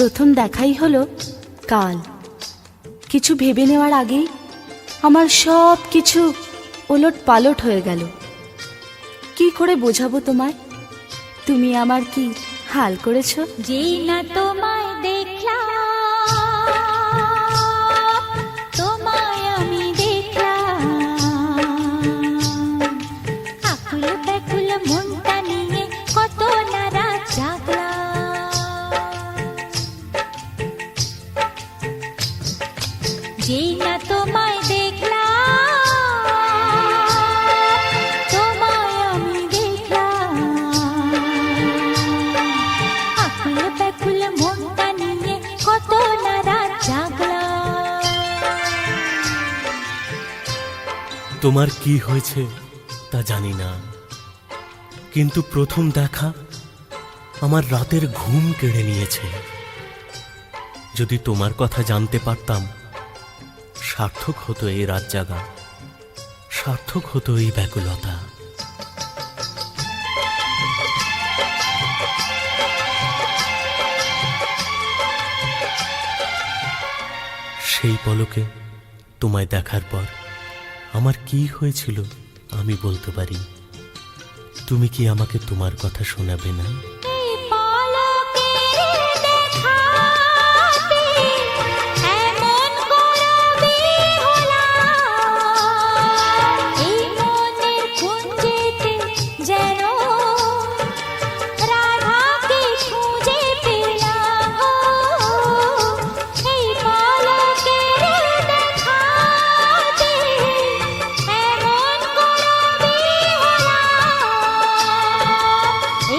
প্রথম দেখাই হলো কাল। কিছু ভেবে নেওয়ার আগেই আমার সব কিছু ওলট পালট হয়ে গেল। কি করে বোঝাবো তোমায়, তুমি আমার কি হাল করেছ। যেই না তোমায় দেখলাম, তোমায় আমি দেখলাম, আকুল ব্যাকুল মনটা নিয়ে কত না রাত জাগলাম। যেই না তোমায় দেখলাম, তোমায় আমি দেখলাম, আকুল ব্যাকুল মনটা নিয়ে কত না রাত জাগলাম। তোমার কি হয়েছে তা জানি না, কিন্তু প্রথম দেখা আমার রাতের ঘুম কেড়ে নিয়েছে। যদি তোমার কথা জানতে পারতাম, সার্থক হতো এই রাত জাগা, সার্থক হতো এই ব্যাকুলতা। সেই পলকে তোমায় দেখার পর আমার কি হয়েছিল আমি বলতে পারি। তুমি কি আমাকে তোমার কথা শোনাবে না? এই পলকের দেখাতে এমন করবি হলাম, এই মনের কুঞ্জেতে যেন রাধাকে খুঁজে পেলাম। এই পলকের দেখাতে এমন করবি হলাম,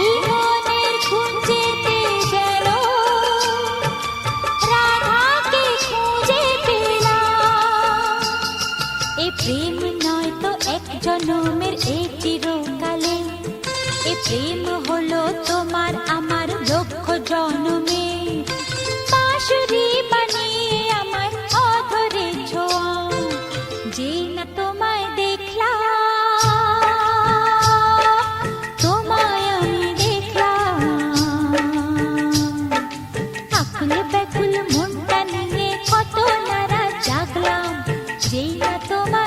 এই মনের কুঞ্জেতে যেন রাধাকে খুঁজে পেলাম। এ প্রেম নয় তো এক জনমের, এ চিরকালে, এ প্রেম হলো তোমার আমার লক্ষ জনমে। বাঁশরি বানিয়ে আমায় অধরে ছোঁয়া, যে না তোমায় দেখলাম, তোমায় আমি দেখলাম, আকুল ব্যাকুল মনটা নিয়ে কত না রাত জাগলাম। যেই না তোমায়